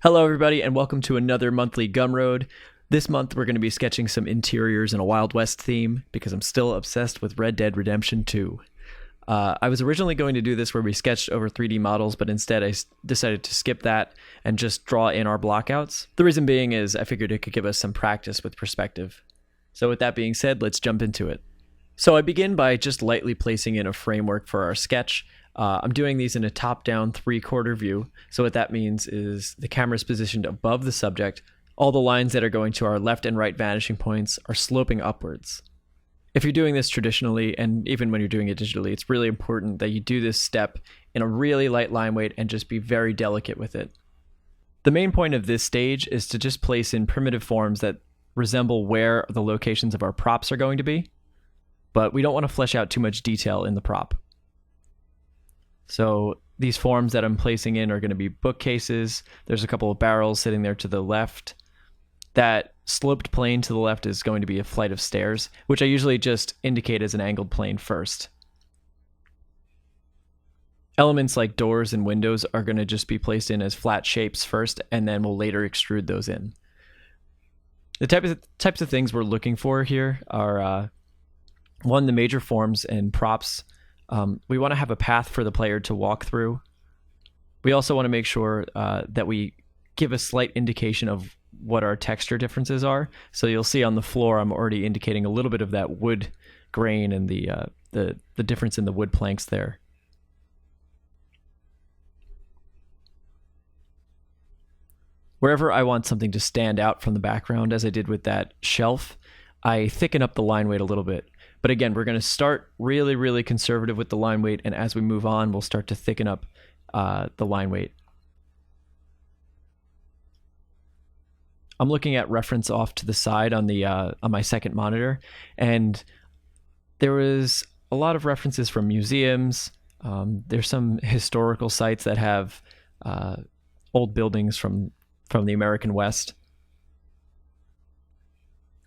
Hello everybody and welcome to another monthly Gumroad. This month we're going to be sketching some interiors in a Wild West theme because I'm still obsessed with Red Dead Redemption 2. I was originally going to do this where we sketched over 3D models, but instead I decided to skip that and just draw in our blockouts. The reason being is I figured it could give us some practice with perspective. So with that being said, let's jump into it. So I begin by just lightly placing in a framework for our sketch. I'm doing these in a top-down 3/4 view. So what that means is the camera is positioned above the subject. All the lines that are going to our left and right vanishing points are sloping upwards. If you're doing this traditionally, and even when you're doing it digitally, it's really important that you do this step in a really light line weight and just be very delicate with it. The main point of this stage is to just place in primitive forms that resemble where the locations of our props are going to be, but we don't want to flesh out too much detail in the prop. So these forms that I'm placing in are going to be bookcases. There's a couple of barrels sitting there to the left. That sloped plane to the left is going to be a flight of stairs, which I usually just indicate as an angled plane first. Elements like doors and windows are going to just be placed in as flat shapes first, and then we'll later extrude those in. The types of things we're looking for here are, one, the major forms and props. We want to have a path for the player to walk through. We also want to make sure that we give a slight indication of what our texture differences are. So you'll see on the floor, I'm already indicating a little bit of that wood grain and the difference in the wood planks there. Wherever I want something to stand out from the background, as I did with that shelf, I thicken up the line weight a little bit. But again, we're going to start really, really conservative with the line weight, and as we move on, we'll start to thicken up the line weight. I'm looking at reference off to the side on the on my second monitor, and there was a lot of references from museums. There's some historical sites that have old buildings from the American West.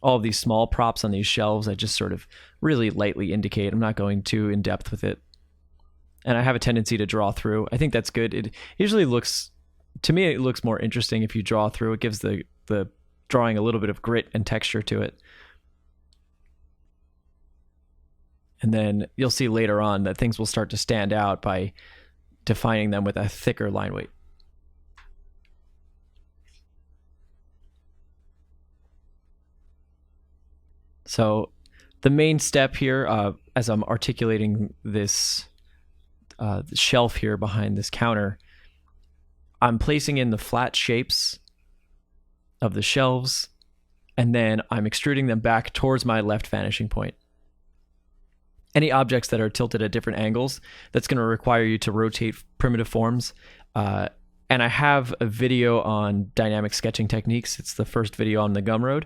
All of these small props on these shelves, I just sort of really lightly indicate. I'm not going too in depth with it. And I have a tendency to draw through. I think that's good. It usually looks, to me, it looks more interesting if you draw through. It gives the drawing a little bit of grit and texture to it. And then you'll see later on that things will start to stand out by defining them with a thicker line weight. So the main step here, as I'm articulating this shelf here behind this counter, I'm placing in the flat shapes of the shelves, and then I'm extruding them back towards my left vanishing point. Any objects that are tilted at different angles, that's going to require you to rotate primitive forms. And I have a video on dynamic sketching techniques. It's the first video on the Gumroad.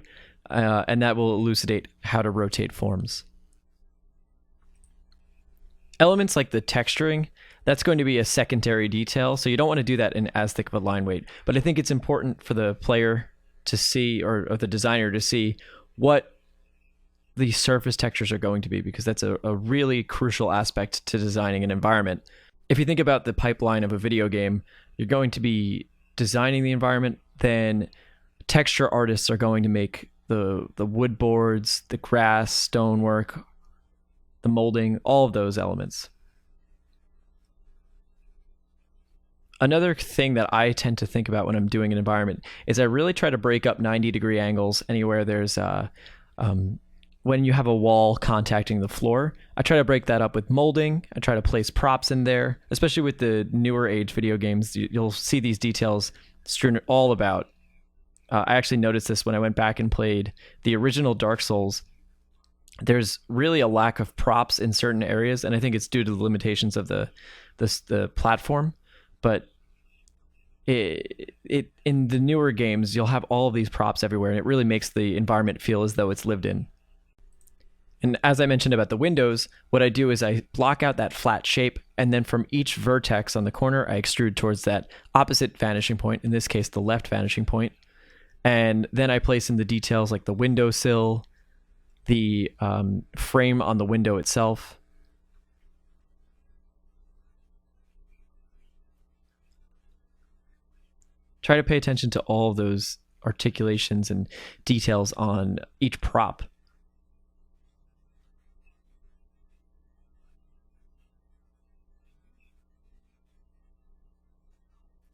And that will elucidate how to rotate forms. Elements like the texturing, that's going to be a secondary detail, so you don't want to do that in as thick of a line weight. But I think it's important for the player to see, or the designer to see, what the surface textures are going to be, because that's a really crucial aspect to designing an environment. If you think about the pipeline of a video game, you're going to be designing the environment, then texture artists are going to make the wood boards, the grass, stonework, the molding, all of those elements. Another thing that I tend to think about when I'm doing an environment is I really try to break up 90-degree angles anywhere there's when you have a wall contacting the floor. I try to break that up with molding. I try to place props in there, especially with the newer age video games. You'll see these details strewn all about. I actually noticed this when I went back and played the original Dark Souls. There's really a lack of props in certain areas, and I think it's due to the limitations of the platform. But in the newer games, you'll have all of these props everywhere, and it really makes the environment feel as though it's lived in. And as I mentioned about the windows, what I do is I block out that flat shape, and then from each vertex on the corner, I extrude towards that opposite vanishing point, in this case, the left vanishing point. And then I place in the details like the windowsill, the frame on the window itself. Try to pay attention to all those articulations and details on each prop.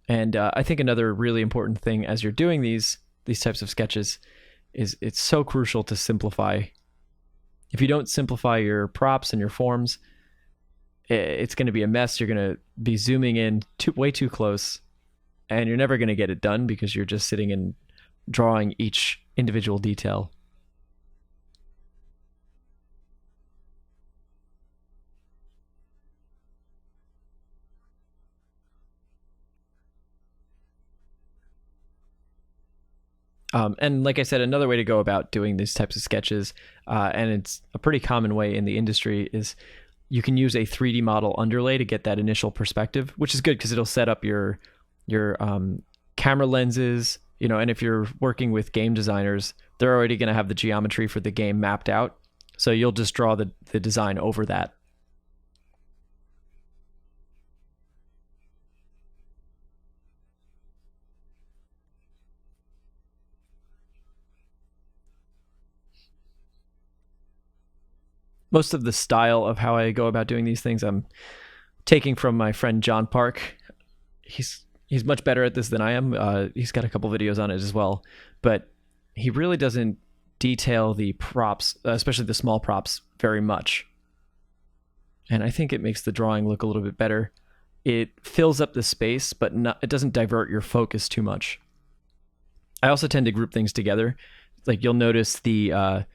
And I think another really important thing as you're doing these types of sketches is it's so crucial to simplify. If you don't simplify your props and your forms, it's going to be a mess. You're going to be zooming in way too close, and you're never going to get it done because you're just sitting and drawing each individual detail. And like I said, another way to go about doing these types of sketches, and it's a pretty common way in the industry, is you can use a 3D model underlay to get that initial perspective, which is good because it'll set up your camera lenses, and if you're working with game designers, they're already going to have the geometry for the game mapped out. So you'll just draw the design over that. Most of the style of how I go about doing these things, I'm taking from my friend John Park. He's much better at this than I am. He's got a couple videos on it as well, but he really doesn't detail the props, especially the small props, very much. And I think it makes the drawing look a little bit better. It fills up the space, but it doesn't divert your focus too much. I also tend to group things together. Like you'll notice the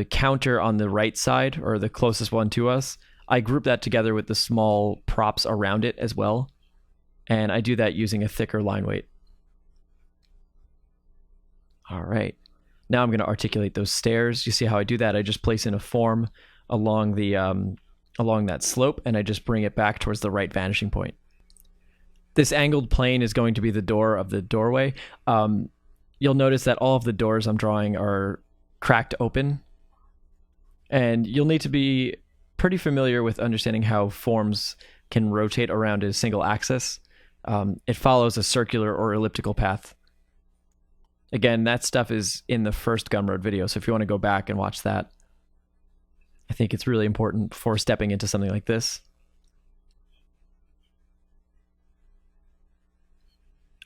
counter on the right side, or the closest one to us, I group that together with the small props around it as well. And I do that using a thicker line weight. All right. Now I'm going to articulate those stairs. You see how I do that? I just place in a form along that slope, and I just bring it back towards the right vanishing point. This angled plane is going to be the door of the doorway. You'll notice that all of the doors I'm drawing are cracked open, and you'll need to be pretty familiar with understanding how forms can rotate around a single axis. It follows a circular or elliptical path. Again, that stuff is in the first Gumroad video, so if you want to go back and watch that, I think it's really important before stepping into something like this.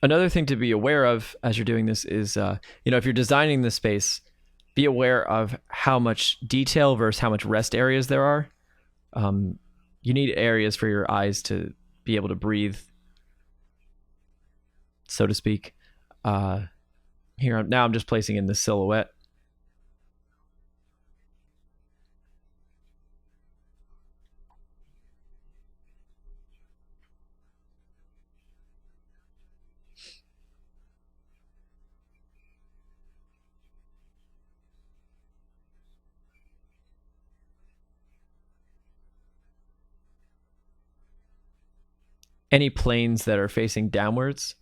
Another thing to be aware of as you're doing this is, if you're designing the space, be aware of how much detail versus how much rest areas there are. You need areas for your eyes to be able to breathe, so to speak. Here, now I'm just placing in the silhouette. Any planes that are facing downwards,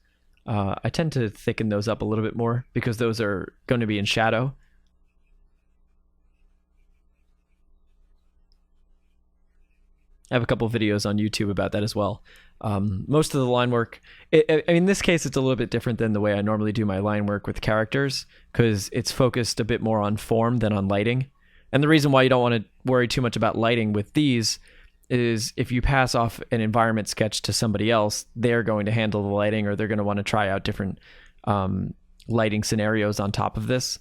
I tend to thicken those up a little bit more because those are going to be in shadow. I have a couple videos on YouTube about that as well. Most of the line work, in this case, it's a little bit different than the way I normally do my line work with characters, because it's focused a bit more on form than on lighting. And the reason why you don't want to worry too much about lighting with these is if you pass off an environment sketch to somebody else, they're going to handle the lighting, or they're going to want to try out different lighting scenarios on top of this.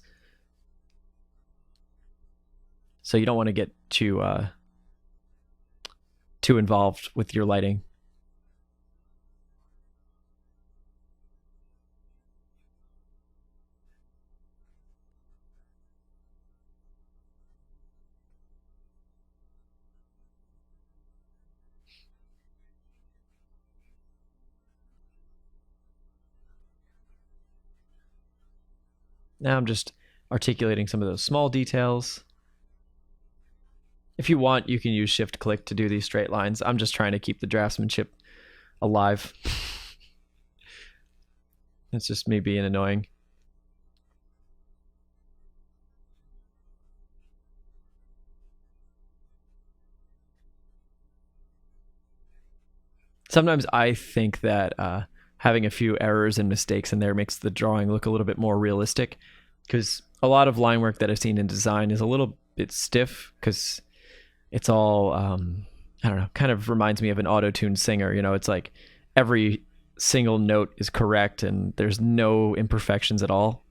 So you don't want to get too involved with your lighting. Now I'm just articulating some of those small details. If you want, you can use shift-click to do these straight lines. I'm just trying to keep the draftsmanship alive. It's just me being annoying. Sometimes I think that having a few errors and mistakes in there makes the drawing look a little bit more realistic, because a lot of line work that I've seen in design is a little bit stiff because it's all I don't know, kind of reminds me of an auto-tuned singer. It's like every single note is correct and there's no imperfections at all.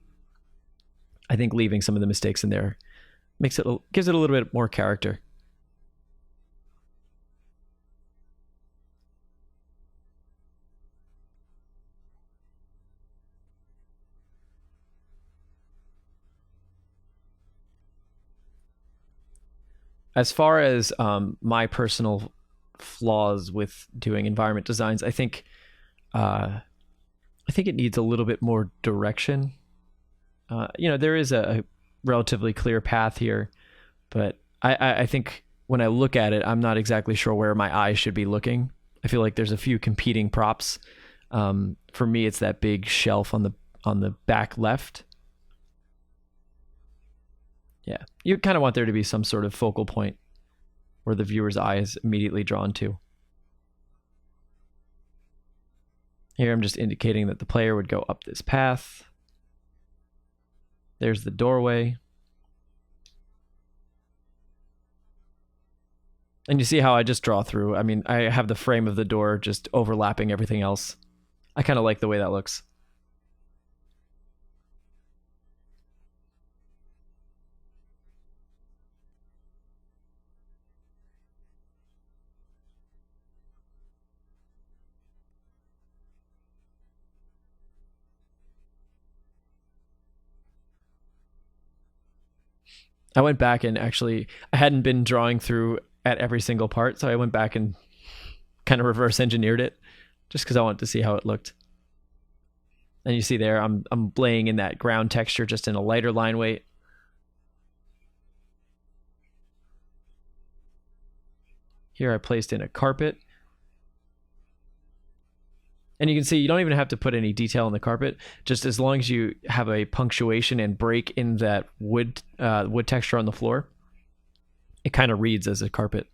I think leaving some of the mistakes in there gives it a little bit more character. As far as my personal flaws with doing environment designs, I think it needs a little bit more direction. There is a relatively clear path here, but I think when I look at it, I'm not exactly sure where my eyes should be looking. I feel like there's a few competing props. For me, it's that big shelf on the back left. Yeah, you kind of want there to be some sort of focal point where the viewer's eye is immediately drawn to. Here I'm just indicating that the player would go up this path. There's the doorway. And you see how I just draw through. I mean, I have the frame of the door just overlapping everything else. I kind of like the way that looks. I went back and actually, I hadn't been drawing through at every single part, so I went back and kind of reverse engineered it just because I wanted to see how it looked. And you see there, I'm laying in that ground texture just in a lighter line weight. Here I placed in a carpet. And you can see you don't even have to put any detail on the carpet. Just as long as you have a punctuation and break in that wood texture on the floor, it kind of reads as a carpet.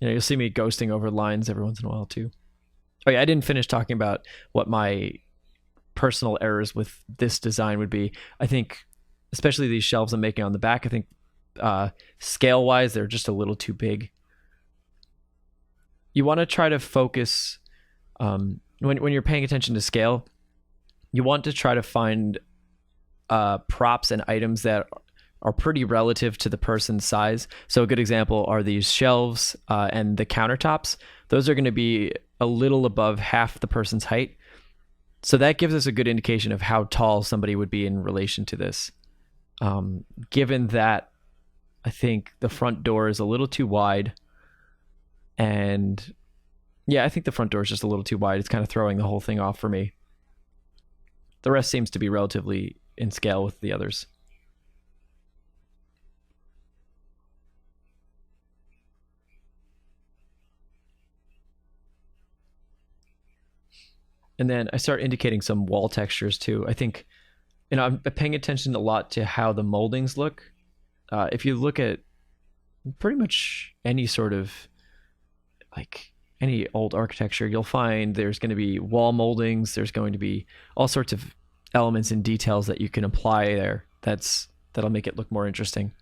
You'll see me ghosting over lines every once in a while too. Oh yeah, I didn't finish talking about what my personal errors with this design would be. I think, especially these shelves I'm making on the back, I think scale wise they're just a little too big. You want to try to focus when you're paying attention to scale. You want to try to find props and items that are pretty relative to the person's size. So a good example are these shelves and the countertops. Those are going to be a little above half the person's height. So that gives us a good indication of how tall somebody would be in relation to this. Given that I think the front door is a little too wide, and yeah, I think the front door is just a little too wide. It's kind of throwing the whole thing off for me. The rest seems to be relatively in scale with the others. And then I start indicating some wall textures too. I think, I'm paying attention a lot to how the moldings look. If you look at pretty much any sort of, like, any old architecture, you'll find there's going to be wall moldings. There's going to be all sorts of elements and details that you can apply there. That'll make it look more interesting.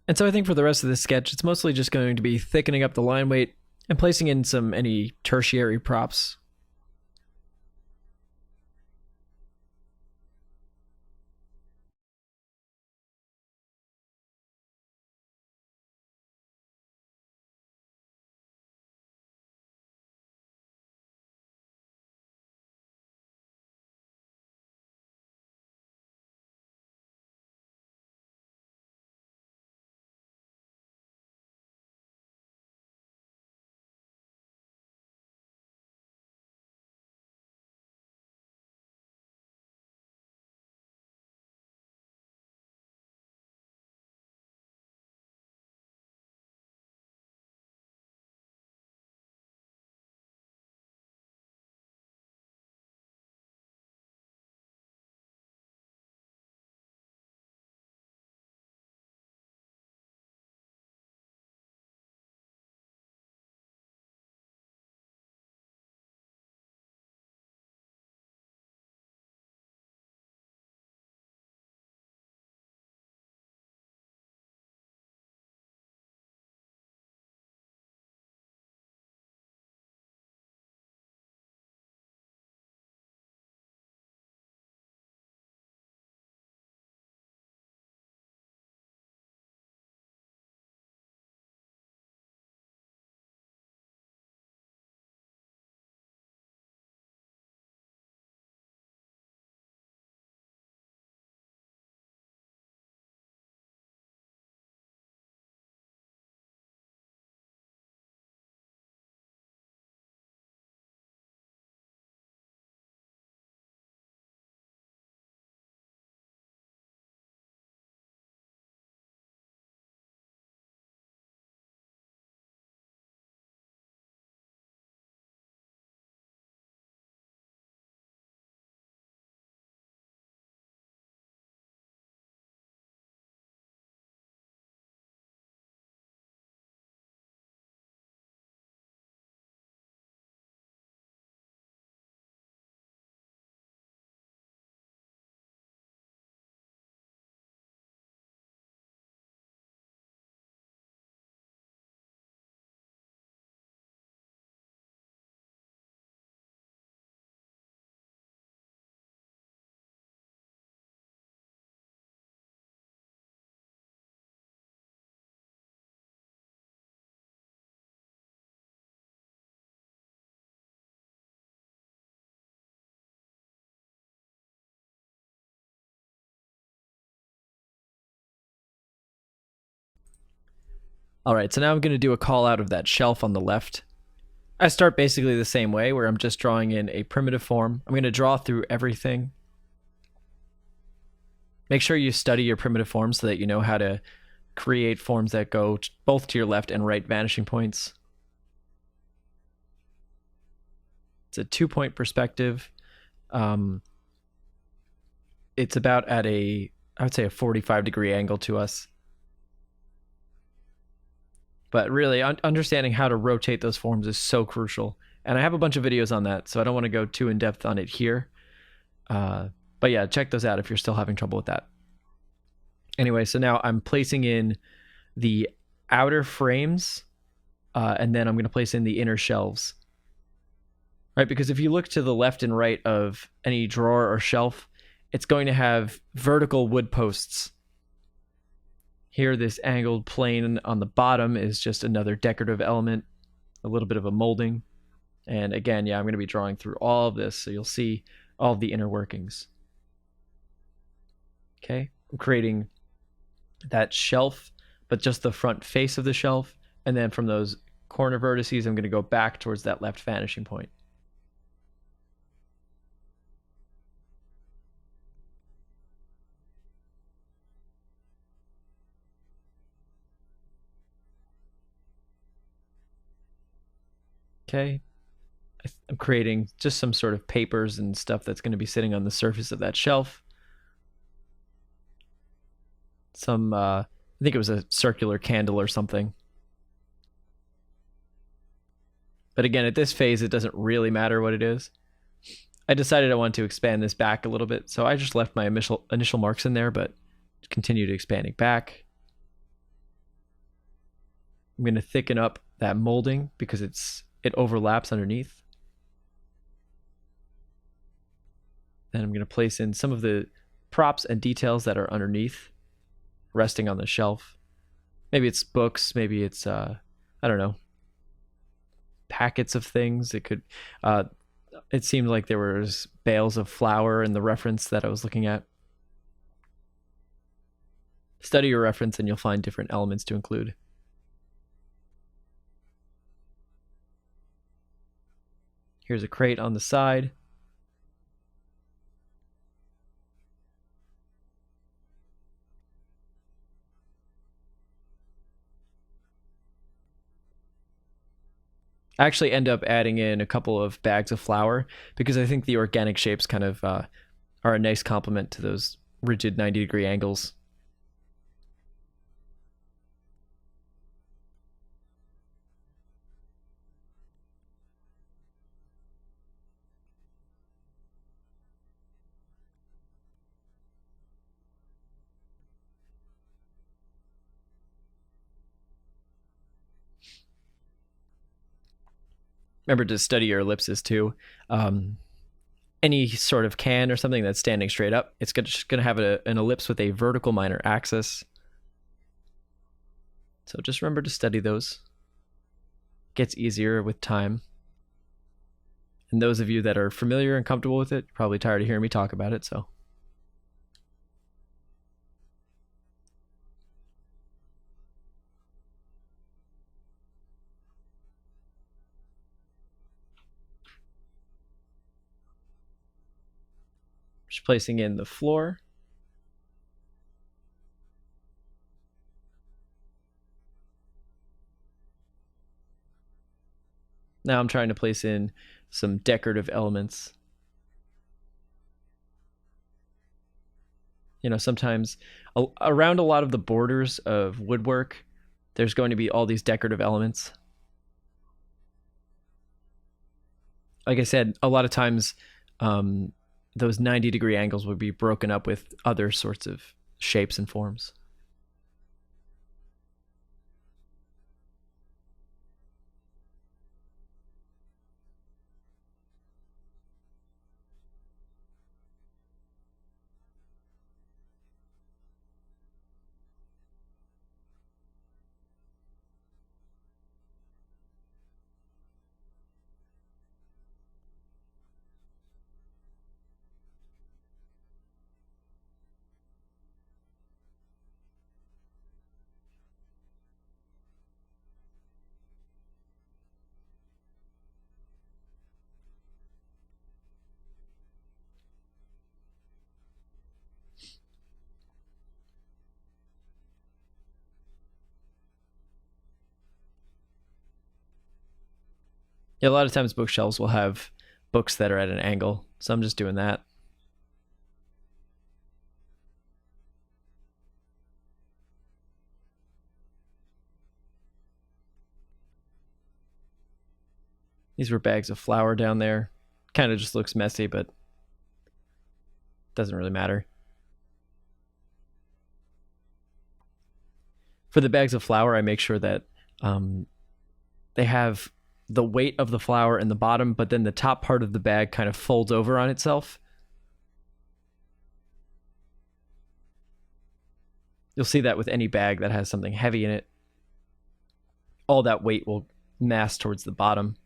And so I think for the rest of this sketch, it's mostly just going to be thickening up the line weight and placing in any tertiary props. All right, so now I'm going to do a call out of that shelf on the left. I start basically the same way, where I'm just drawing in a primitive form. I'm going to draw through everything. Make sure you study your primitive forms so that you know how to create forms that go both to your left and right vanishing points. It's a 2-point perspective. It's about at I would say a 45-degree angle to us. But really, understanding how to rotate those forms is so crucial. And I have a bunch of videos on that, so I don't want to go too in depth on it here. But yeah, check those out if you're still having trouble with that. Anyway, so now I'm placing in the outer frames, and then I'm going to place in the inner shelves. Right, because if you look to the left and right of any drawer or shelf, it's going to have vertical wood posts. Here, this angled plane on the bottom is just another decorative element, a little bit of a molding. And again, yeah, I'm going to be drawing through all of this, so you'll see all of the inner workings. Okay, I'm creating that shelf, but just the front face of the shelf. And then from those corner vertices, I'm going to go back towards that left vanishing point. Okay, I'm creating just some sort of papers and stuff that's going to be sitting on the surface of that shelf. I think it was a circular candle or something. But again, at this phase, it doesn't really matter what it is. I decided I wanted to expand this back a little bit, so I just left my initial marks in there, but continued expanding back. I'm going to thicken up that molding because it overlaps underneath. Then I'm going to place in some of the props and details that are underneath, resting on the shelf. Maybe it's books, maybe it's I don't know, packets of things. It seemed like there was bales of flour in the reference that I was looking at. Study your reference and you'll find different elements to include. Here's a crate on the side. I actually end up adding in a couple of bags of flour because I think the organic shapes kind of are a nice complement to those rigid 90-degree angles. Remember to study your ellipses too. Any sort of can or something that's standing straight up, it's just going to have an ellipse with a vertical minor axis. So just remember to study those. It gets easier with time. And those of you that are familiar and comfortable with it, you're probably tired of hearing me talk about it, so. Just placing in the floor. Now I'm trying to place in some decorative elements. You know, sometimes around a lot of the borders of woodwork, there's going to be all these decorative elements. Like I said, a lot of times those 90-degree angles would be broken up with other sorts of shapes and forms. Yeah, a lot of times bookshelves will have books that are at an angle, so I'm just doing that. These were bags of flour down there. Kind of just looks messy, but doesn't really matter. For the bags of flour, I make sure that they have the weight of the flour in the bottom, but then the top part of the bag kind of folds over on itself. You'll see that with any bag that has something heavy in it. All that weight will mass towards the bottom.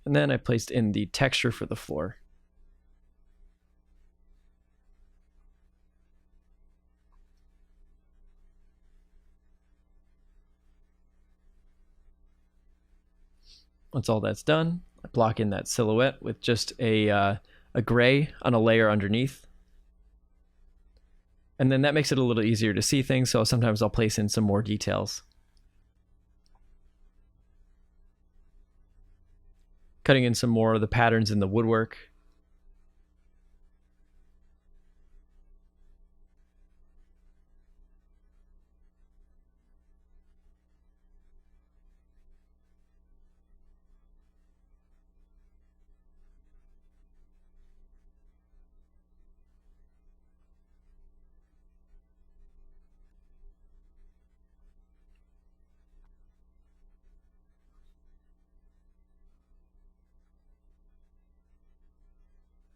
And then I placed in the texture for the floor. Once all that's done, I block in that silhouette with just a gray on a layer underneath. And then that makes it a little easier to see things, so sometimes I'll place in some more details. Cutting in some more of the patterns in the woodwork.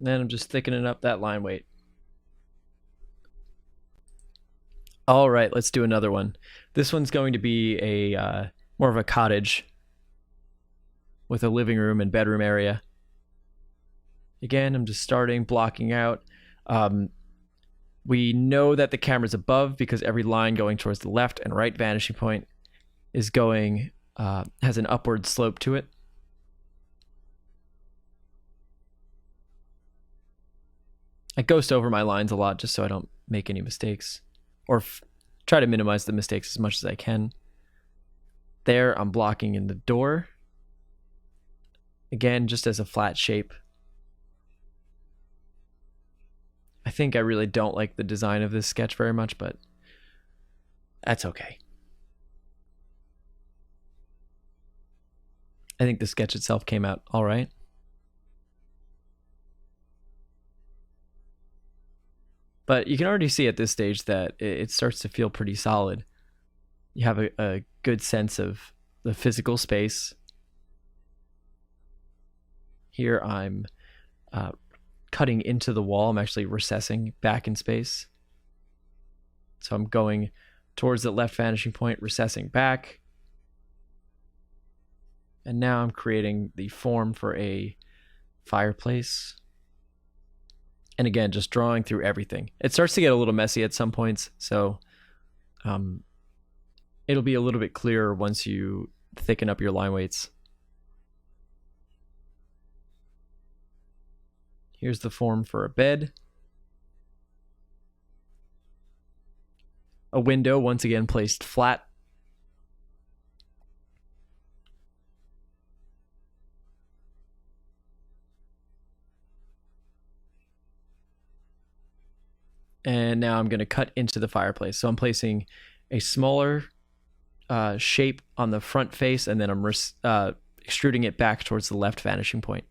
And then I'm just thickening up that line weight. All right, let's do another one. This one's going to be a more of a cottage with a living room and bedroom area. Again, I'm just starting, blocking out. We know that the camera's above because every line going towards the left and right vanishing point is going, has an upward slope to it. I ghost over my lines a lot just so I don't make any mistakes, or try to minimize the mistakes as much as I can. There, I'm blocking in the door. Again, just as a flat shape. I think I really don't like the design of this sketch very much, but that's okay. I think the sketch itself came out all right. But you can already see at this stage that it starts to feel pretty solid. You have a good sense of the physical space. Here I'm cutting into the wall. I'm actually recessing back in space. So I'm going towards the left vanishing point, recessing back. And now I'm creating the form for a fireplace. And again, just drawing through everything. It starts to get a little messy at some points, so it'll be a little bit clearer once you thicken up your line weights. Here's the form for a bed. A window, once again placed flat. And now I'm going to cut into the fireplace. So I'm placing a smaller shape on the front face, and then I'm extruding it back towards the left vanishing point.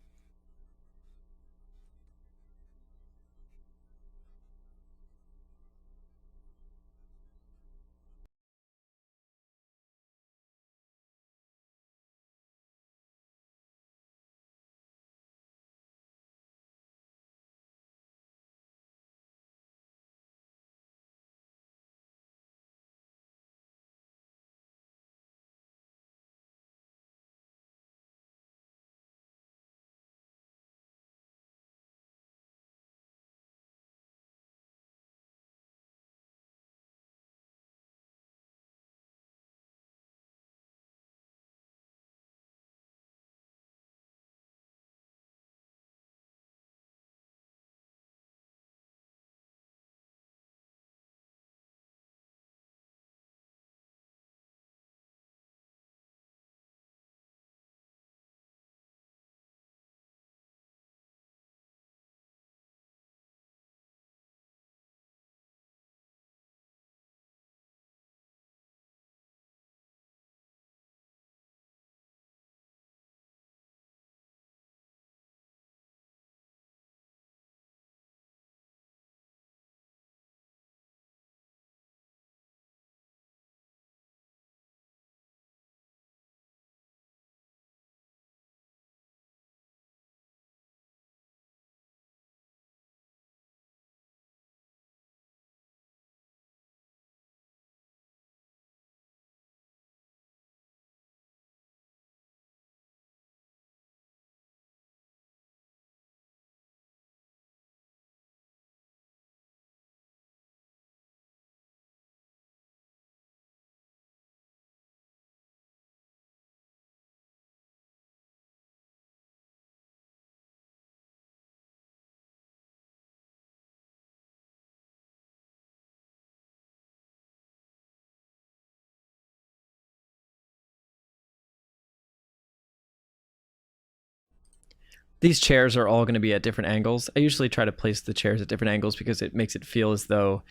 these chairs are all going to be at different angles. I usually try to place the chairs at different angles because it makes it feel as though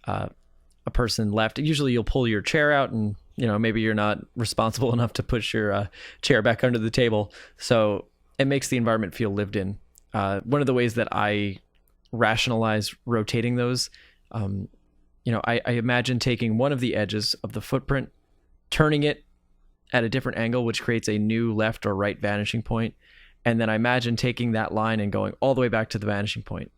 a person left. Usually you'll pull your chair out and, maybe you're not responsible enough to push your chair back under the table. So it makes the environment feel lived in. One of the ways that I rationalize rotating those, I imagine taking one of the edges of the footprint, turning it at a different angle, which creates a new left or right vanishing point. And then I imagine taking that line and going all the way back to the vanishing point.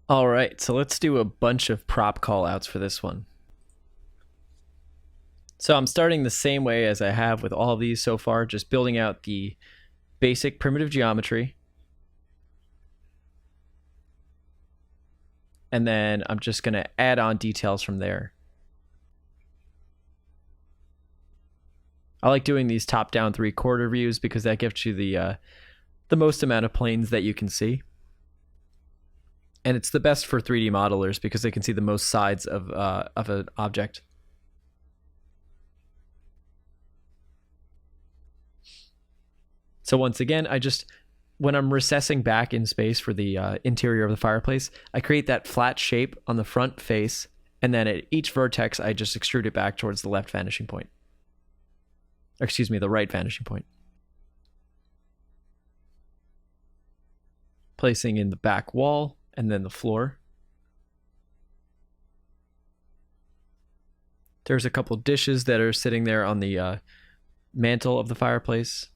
All right, so let's do a bunch of prop callouts for this one. So I'm starting the same way as I have with all of these so far, just building out the basic primitive geometry. And then I'm just going to add on details from there. I like doing these top-down 3/4 views because that gives you the most amount of planes that you can see. And it's the best for 3D modelers because they can see the most sides of an object. So once again, when I'm recessing back in space for the interior of the fireplace, I create that flat shape on the front face, and then at each vertex, I just extrude it back towards the left vanishing point. Or excuse me, the right vanishing point. Placing in the back wall, and then the floor. There's a couple dishes that are sitting there on the mantle of the fireplace.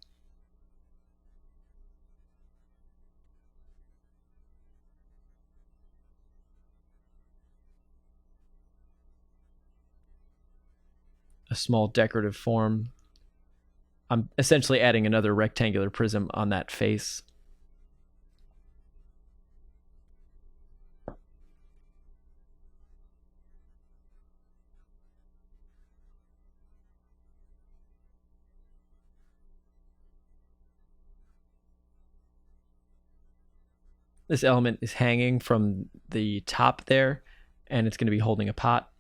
A small decorative form. I'm essentially adding another rectangular prism on that face. This element is hanging from the top there, and it's going to be holding a pot.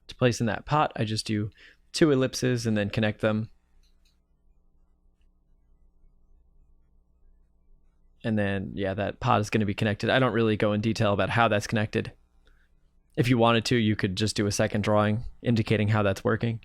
To place in that pot, I just do 2 ellipses and then connect them. And then, yeah, that pot is going to be connected. I don't really go in detail about how that's connected. If you wanted to, you could just do a second drawing indicating how that's working.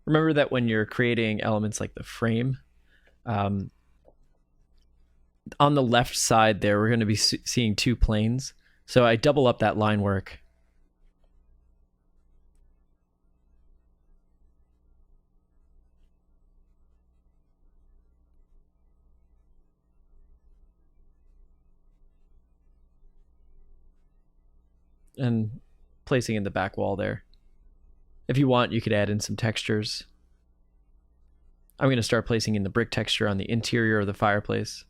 Remember that when you're creating elements like the frame, on the left side there, we're going to be seeing 2 planes. So I double up that line work. And placing in the back wall there. If you want, you could add in some textures. I'm going to start placing in the brick texture on the interior of the fireplace.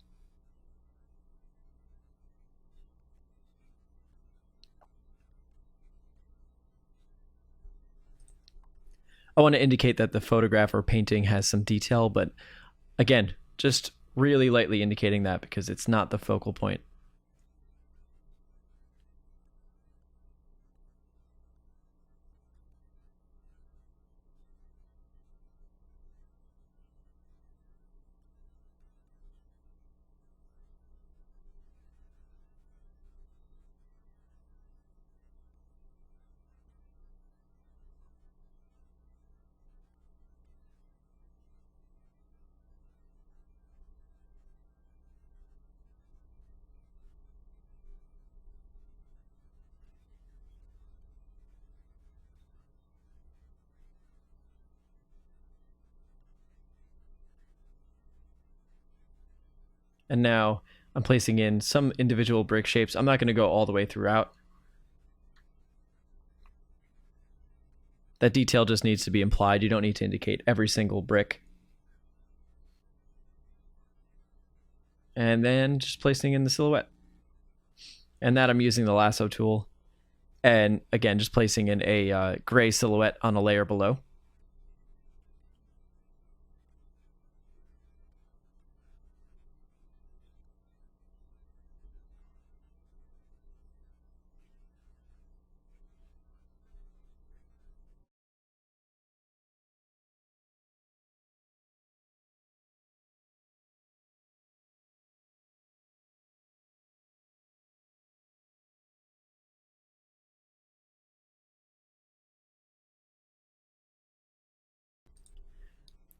I want to indicate that the photograph or painting has some detail, but again, just really lightly indicating that because it's not the focal point. And now I'm placing in some individual brick shapes. I'm not going to go all the way throughout. That detail just needs to be implied. You don't need to indicate every single brick. And then just placing in the silhouette. And that I'm using the lasso tool. And again, just placing in a gray silhouette on a layer below.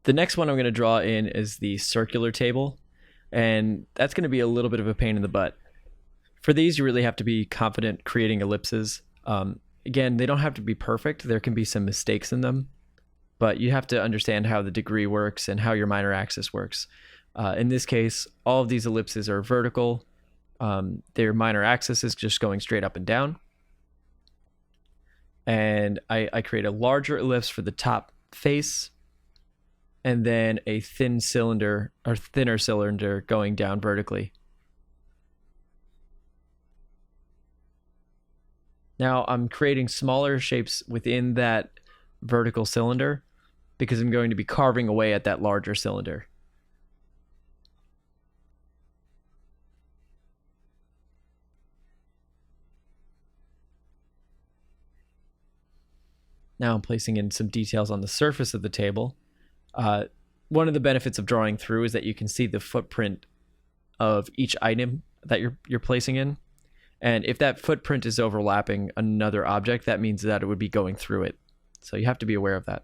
The next one I'm going to draw in is the circular table, and that's going to be a little bit of a pain in the butt. For these, you really have to be confident creating ellipses. Again, they don't have to be perfect. There can be some mistakes in them, but you have to understand how the degree works and how your minor axis works. In this case, all of these ellipses are vertical. Their minor axis is just going straight up and down. And I create a larger ellipse for the top face, and then a thin cylinder or thinner cylinder going down vertically. Now I'm creating smaller shapes within that vertical cylinder because I'm going to be carving away at that larger cylinder. Now I'm placing in some details on the surface of the table. One of the benefits of drawing through is that you can see the footprint of each item that you're placing in. And if that footprint is overlapping another object, that means that it would be going through it. So you have to be aware of that.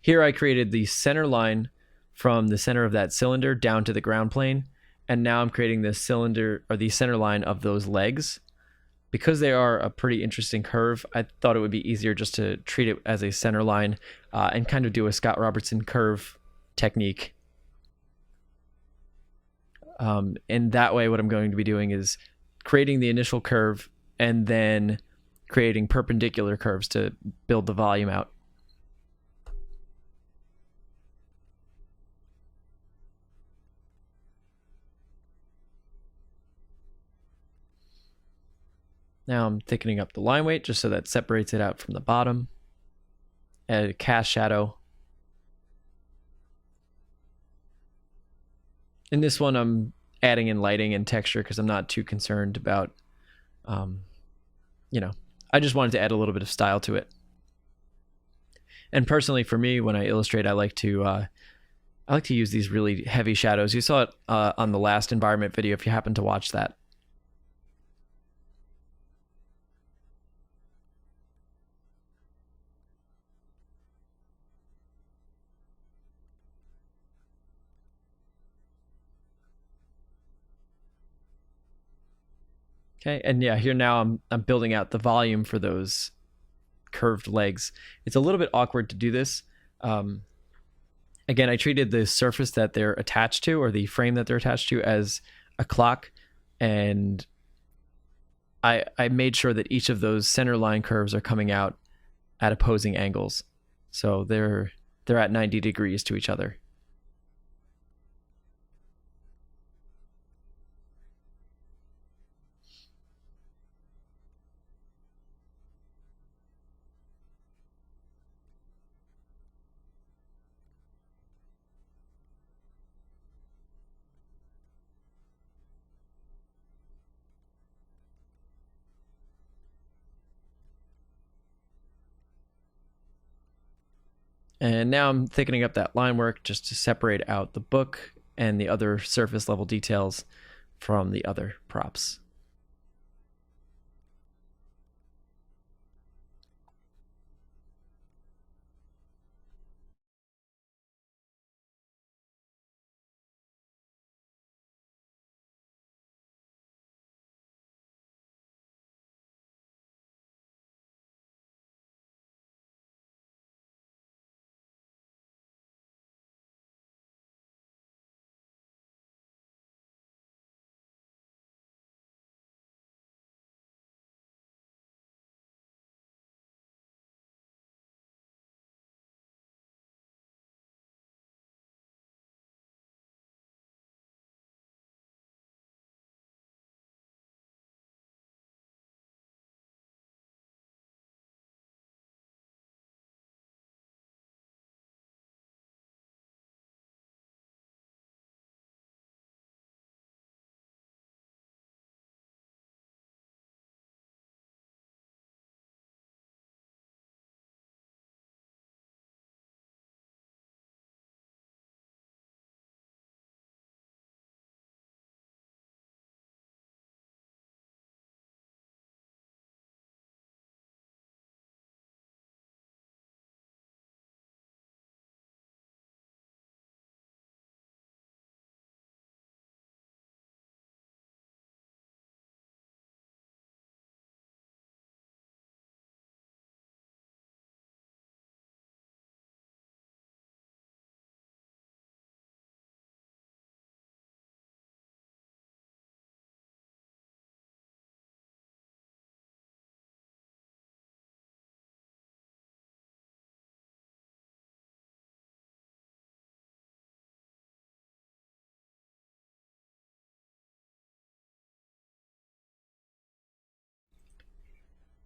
Here I created the center line from the center of that cylinder down to the ground plane. And now I'm creating the cylinder or the center line of those legs. Because they are a pretty interesting curve, I thought it would be easier just to treat it as a center line and kind of do a Scott Robertson curve technique. And that way, what I'm going to be doing is creating the initial curve and then creating perpendicular curves to build the volume out. Now I'm thickening up the line weight just so that separates it out from the bottom. Add a cast shadow. In this one, I'm adding in lighting and texture because I'm not too concerned about, I just wanted to add a little bit of style to it. And personally, for me, when I illustrate, I like to use these really heavy shadows. You saw it on the last environment video if you happen to watch that. Okay, and yeah, here now I'm building out the volume for those curved legs. It's a little bit awkward to do this. Again, I treated the surface that they're attached to, or the frame that they're attached to, as a clock, and I made sure that each of those center line curves are coming out at opposing angles, so they're at 90 degrees to each other. And now I'm thickening up that line work just to separate out the book and the other surface level details from the other props.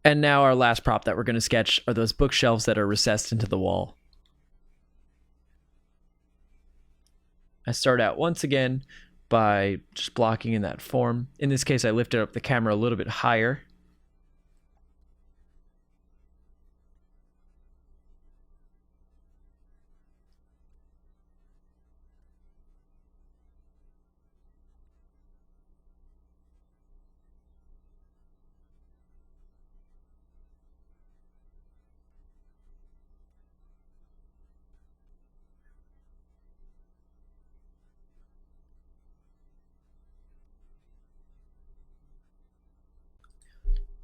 And now our last prop that we're going to sketch are those bookshelves that are recessed into the wall. I start out once again by just blocking in that form. In this case, I lifted up the camera a little bit higher.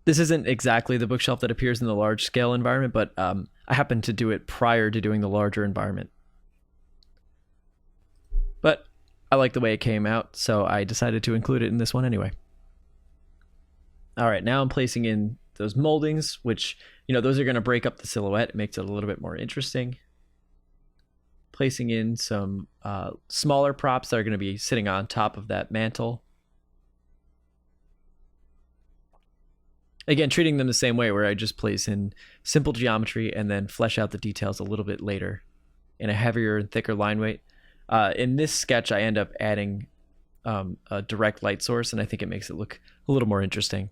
This isn't exactly the bookshelf that appears in the large scale environment, but I happened to do it prior to doing the larger environment. But I like the way it came out, so I decided to include it in this one anyway. All right, now I'm placing in those moldings, which, those are going to break up the silhouette. It makes it a little bit more interesting. Placing in some smaller props that are going to be sitting on top of that mantle. Again, treating them the same way, where I just place in simple geometry and then flesh out the details a little bit later in a heavier and thicker line weight. In this sketch, I end up adding a direct light source, and I think it makes it look a little more interesting.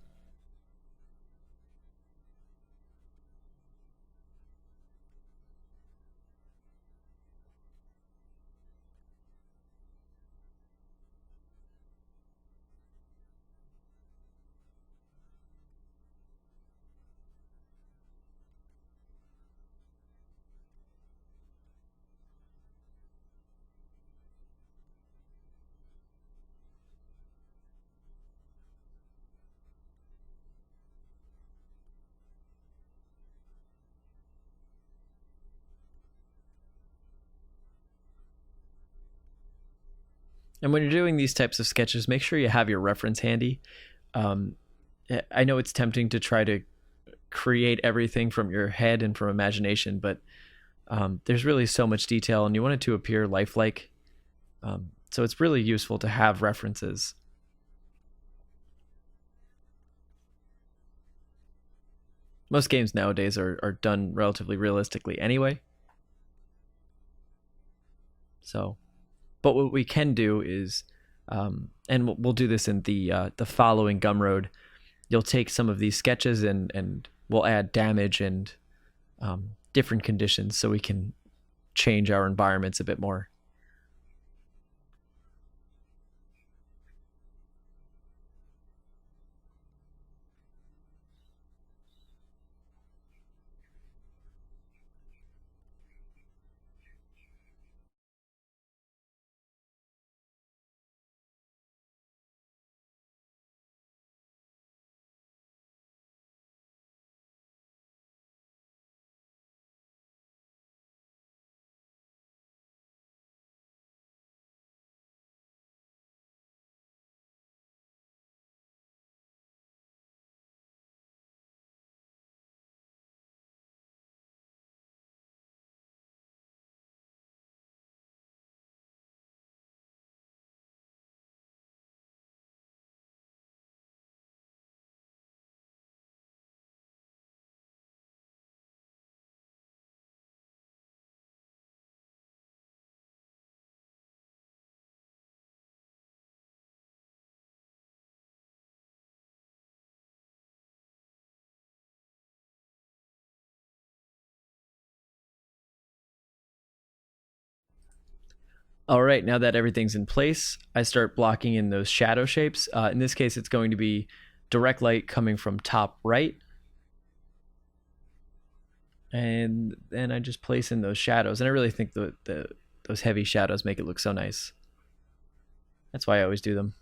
And when you're doing these types of sketches, make sure you have your reference handy. I know it's tempting to try to create everything from your head and from imagination, but there's really so much detail, and you want it to appear lifelike. So it's really useful to have references. Most games nowadays are done relatively realistically anyway. So, but what we can do is, and we'll do this in the following Gumroad. You'll take some of these sketches and we'll add damage and different conditions so we can change our environments a bit more. All right, now that everything's in place, I start blocking in those shadow shapes. In this case, it's going to be direct light coming from top right. And then I just place in those shadows. And I really think those heavy shadows make it look so nice. That's why I always do them.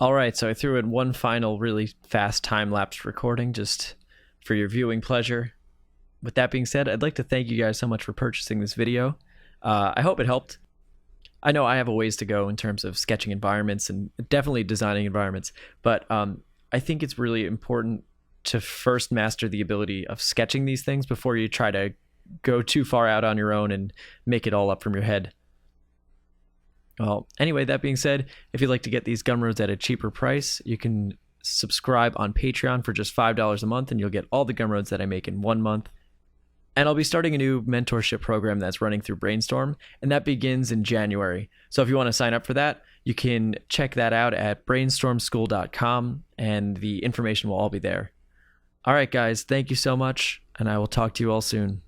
All right, so I threw in one final really fast time-lapse recording just for your viewing pleasure. With that being said, I'd like to thank you guys so much for purchasing this video. I hope it helped. I know I have a ways to go in terms of sketching environments and definitely designing environments, but I think it's really important to first master the ability of sketching these things before you try to go too far out on your own and make it all up from your head. Well, anyway, that being said, if you'd like to get these Gumroads at a cheaper price, you can subscribe on Patreon for just $5 a month, and you'll get all the Gumroads that I make in 1 month. And I'll be starting a new mentorship program that's running through Brainstorm, and that begins in January. So if you want to sign up for that, you can check that out at brainstormschool.com, and the information will all be there. All right, guys, thank you so much, and I will talk to you all soon.